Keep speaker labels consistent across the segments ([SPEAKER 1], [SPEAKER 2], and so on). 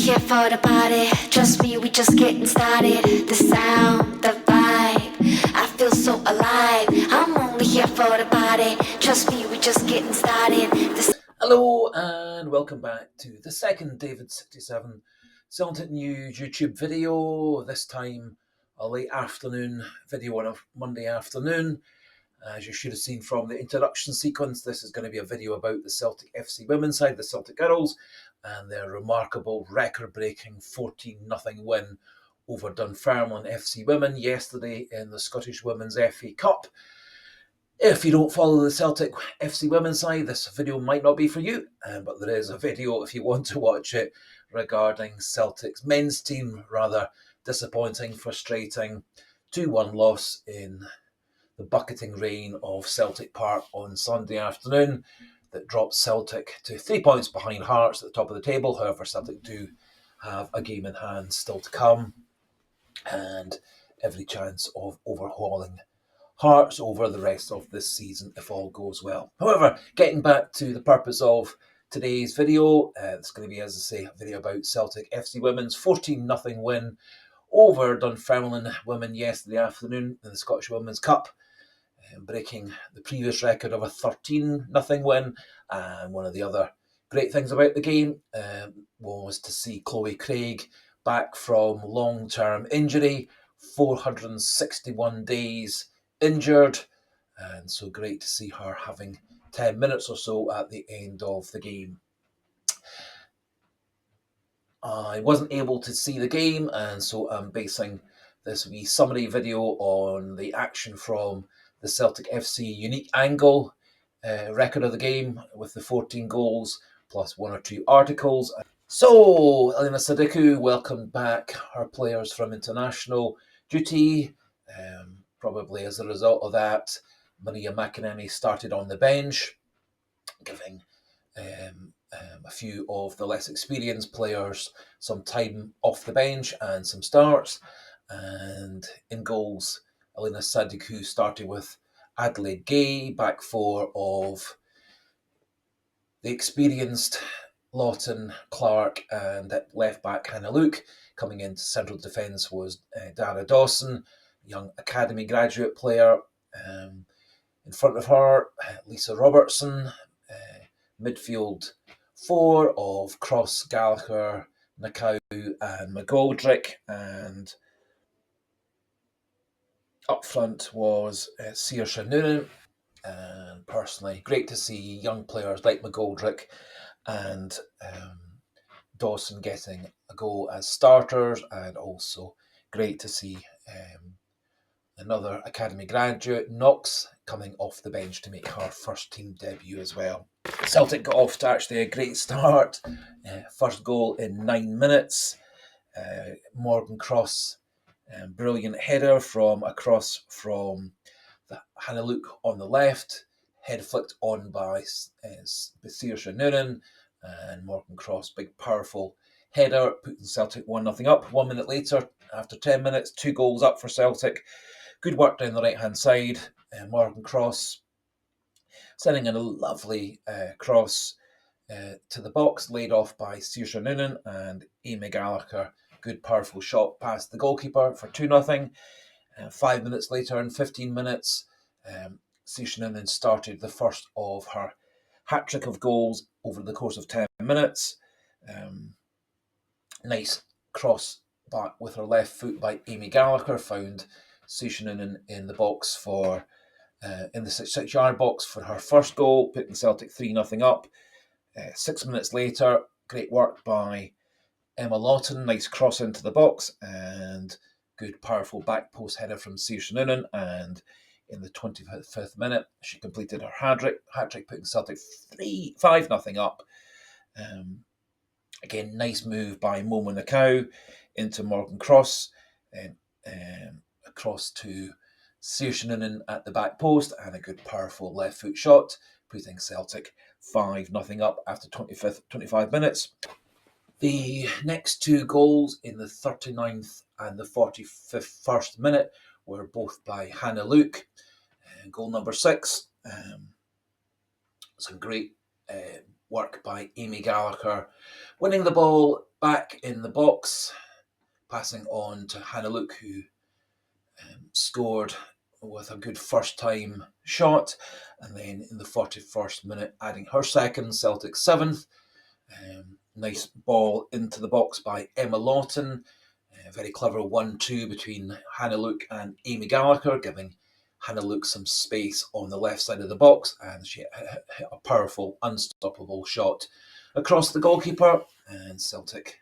[SPEAKER 1] here for the party. Trust me, we just getting started. The sound, the vibe, I feel so alive. I'm only here for the party. Trust me, we just getting started.
[SPEAKER 2] Hello and welcome back to the second David67 Celtic News YouTube video. This time a late afternoon video on a Monday afternoon. As you should have seen from the introduction sequence, this is going to be a video about the Celtic FC women's side, the Celtic Girls, and their remarkable record-breaking 14-0 win over Dunfermline FC women yesterday in the Scottish Women's FA Cup. If you don't follow the Celtic FC women's side, this video might not be for you, but there is a video if you want to watch it regarding Celtic's men's team. Rather disappointing, frustrating 2-1 loss in the bucketing rain of Celtic Park on Sunday afternoon that dropped Celtic to 3 points behind Hearts at the top of the table. However, Celtic do have a game in hand still to come and every chance of overhauling Hearts over the rest of this season if all goes well. However, getting back to the purpose of today's video, it's going to be, as I say, a video about Celtic FC women's 14-0 win over Dunfermline women yesterday afternoon in the Scottish Women's Cup, breaking the previous record of a 13-0 win. And one of the other great things about the game was to see Chloe Craig back from long-term injury, 461 days injured, and so great to see her having 10 minutes or so at the end of the game. I wasn't able to see the game, and so I'm basing this wee summary video on the action from the Celtic FC unique angle record of the game with the 14 goals plus one or two articles. So, Elena Sadiku welcomed back her players from international duty. Probably as a result of that, Maria McInerney started on the bench, giving a few of the less experienced players some time off the bench and some starts. And in goals, Elena Sadiku started with Adelaide Gay, back four of the experienced Lawton, Clark, and at left back Hannah Luke. Coming into central defence was Dara Dawson, young academy graduate player. In front of her, Lisa Robertson. Midfield four of Cross, Gallacher, Nakau, and McGoldrick. And up front was Saoirse Noonan. And personally, great to see young players like McGoldrick and Dawson getting a go as starters, and also great to see another academy graduate, Knox, coming off the bench to make her first team debut as well. Celtic got off to actually a great start. First goal in 9 minutes. Morgan Cross, brilliant header from across from Hannah Luke on the left. Head flicked on by Saoirse Noonan, and Morgan Cross, big powerful header, putting Celtic 1-0 up. 1 minute later, after 10 minutes, 2 goals up for Celtic. Good work down the right-hand side. Morgan Cross sending in a lovely cross to the box, laid off by Saoirse Noonan, and Amy Gallacher. Good, powerful shot past the goalkeeper for 2-0. 5 minutes later, in 15 minutes, Saoirse Noonan started the first of her hat-trick of goals over the course of 10 minutes. Nice cross back with her left foot by Amy Gallacher, found Saoirse Noonan in the box for in the 6-yard box for her first goal, putting Celtic 3-0 up. 6 minutes later, great work by Emma Lawton, nice cross into the box, and good powerful back post header from Saoirse Noonan. And in the 25th minute, she completed her hat-trick, putting Celtic 5-0 up. Again, nice move by Momo Nakau into Morgan Cross, and across to Saoirse Noonan at the back post, and a good powerful left foot shot, putting Celtic 5-0 up after 25 minutes. The next 2 goals in the 39th and the 41st minute were both by Hannah Luke. Goal number 6. Some great work by Amy Gallacher, winning the ball back in the box, passing on to Hannah Luke, who scored with a good first-time shot, and then in the 41st minute adding her second, Celtic 7th. Nice ball into the box by Emma Lawton. Very clever 1-2 between Hannah Luke and Amy Gallacher, giving Hannah Luke some space on the left side of the box, and she hit a powerful, unstoppable shot across the goalkeeper, and Celtic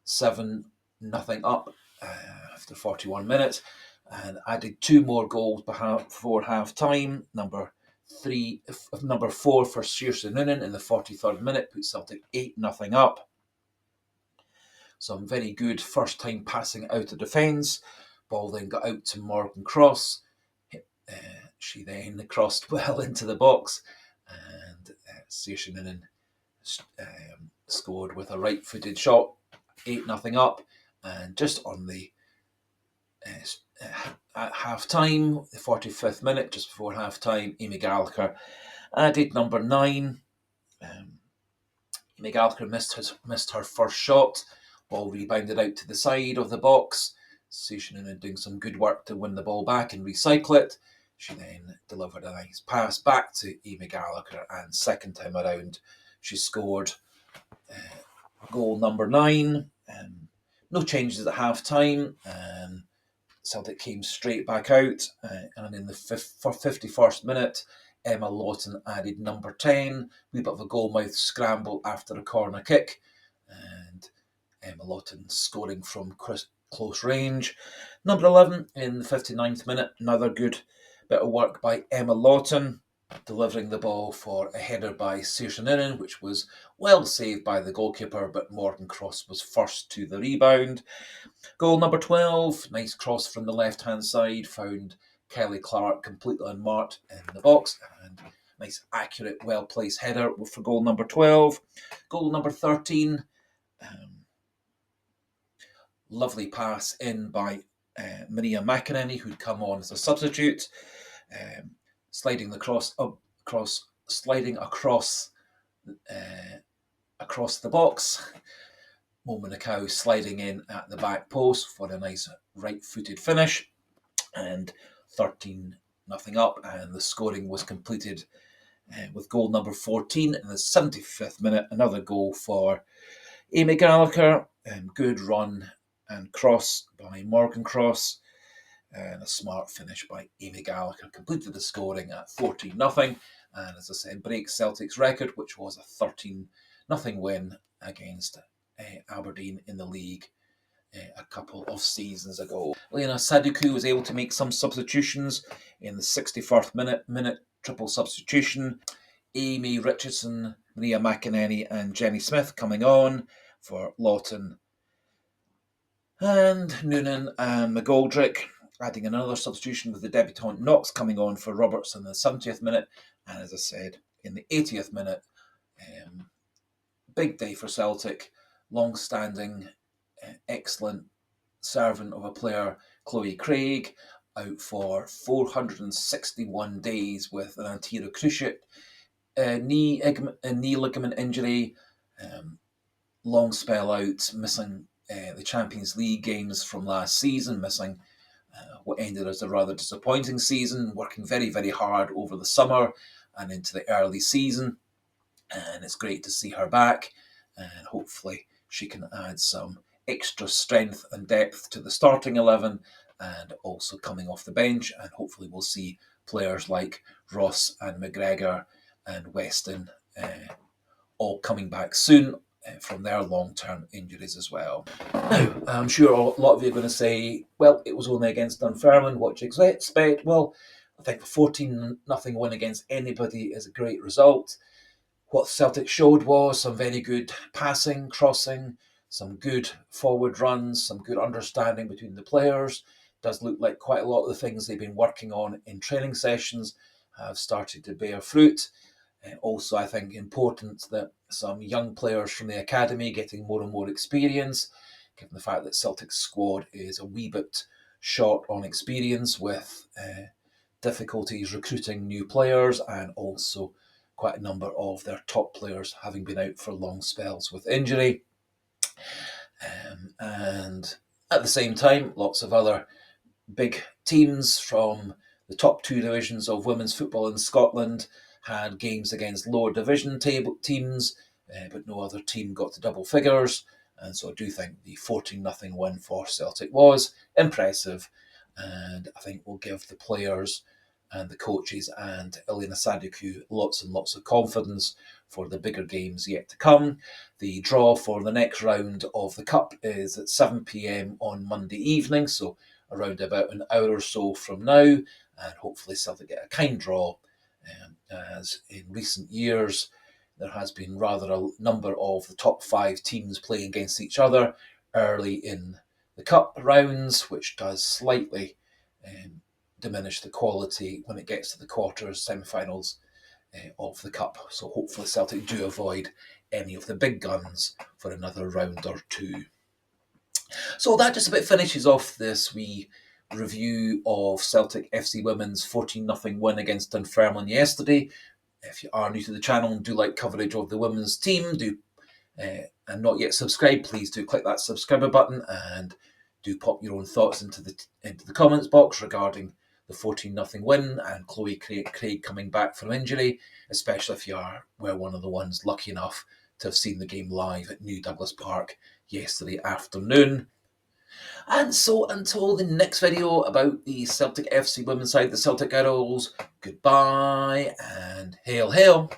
[SPEAKER 2] 7-0 up after 41 minutes, and added 2 more goals before half-time. Number 4 for Saoirse Noonan in the 43rd minute put Celtic 8-0 up. Some very good first-time passing out of defence. Ball then got out to Morgan Cross. She then crossed well into the box, and Saoirse Noonan scored with a right-footed shot, 8-0 up, and just on the at half-time, the 45th minute, just before half-time, Amy Gallacher added number 9. Amy Gallacher missed her first shot. Ball rebounded out to the side of the box. Saoirse Noonan doing some good work to win the ball back and recycle it. She then delivered a nice pass back to Amy Gallacher, and second time around she scored goal number 9. No changes at half-time, and Celtic came straight back out, and in the 51st minute, Emma Lawton added number 10. A wee bit of a goalmouth scramble after a corner kick, and Emma Lawton scoring from close range. Number 11 in the 59th minute, another good bit of work by Emma Lawton, delivering the ball for a header by Saoirse Noonan, which was well saved by the goalkeeper, but Morgan Cross was first to the rebound. Goal number 12, nice cross from the left-hand side, found Kelly Clark completely unmarked in the box, and nice, accurate, well-placed header for goal number 12. Goal number 13, lovely pass in by Maria McInerney, who'd come on as a substitute, sliding across the box. Mo Manukau sliding in at the back post for a nice right-footed finish, and 13-0 up, and the scoring was completed with goal number 14 in the 75th minute. Another goal for Amy Gallacher, good run and cross by Morgan Cross, and a smart finish by Amy Gallacher completed the scoring at 14-0, and as I said, breaks Celtic's record, which was a 13-0 win against Aberdeen in the league a couple of seasons ago. Lena Saduku was able to make some substitutions in the 61st minute triple substitution. Amy Richardson, Maria McInerney and Jenny Smith coming on for Lawton and Noonan and McGoldrick, adding another substitution with the debutant Knox coming on for Robertson in the 70th minute, and as I said, in the 80th minute, big day for Celtic. Long-standing, excellent servant of a player, Chloe Craig, out for 461 days with an anterior cruciate knee ligament injury. Long spell out, missing the Champions League games from last season, missing what ended as a rather disappointing season, working very, very hard over the summer and into the early season. And it's great to see her back, and hopefully she can add some extra strength and depth to the starting 11, and also coming off the bench, and hopefully we'll see players like Ross and McGregor and Weston all coming back soon from their long-term injuries as well. Now, I'm sure a lot of you are going to say, well, it was only against Dunfermline, what do you expect? Well, I think a 14-0 win against anybody is a great result. What Celtic showed was some very good passing, crossing, some good forward runs, some good understanding between the players. It does look like quite a lot of the things they've been working on in training sessions have started to bear fruit. Also, I think important that some young players from the academy getting more and more experience, given the fact that Celtic's squad is a wee bit short on experience, with difficulties recruiting new players, and also quite a number of their top players having been out for long spells with injury. And at the same time, lots of other big teams from the top two divisions of women's football in Scotland had games against lower division table teams, but no other team got to double figures. And so I do think the 14-0 win for Celtic was impressive, and I think will give the players and the coaches and Elena Sadiku lots and lots of confidence for the bigger games yet to come. The draw for the next round of the Cup is at 7 p.m. on Monday evening, so around about an hour or so from now, and hopefully Celtic get a kind draw, as in recent years there has been rather a number of the top 5 teams playing against each other early in the Cup rounds, which does slightly diminish the quality when it gets to the quarters, semi-finals of the Cup. So hopefully Celtic do avoid any of the big guns for another round or two. So that just about finishes off this wee review of Celtic FC Women's 14-0 win against Dunfermline yesterday. If you are new to the channel and do like coverage of the women's team, and not yet subscribed, please do click that subscriber button and do pop your own thoughts into the comments box regarding the 14-0 win and Chloe Craig coming back from injury, especially if were one of the ones lucky enough to have seen the game live at New Douglas Park yesterday afternoon. And so until the next video about the Celtic FC women's side, the Celtic Ghirls, goodbye and hail hail.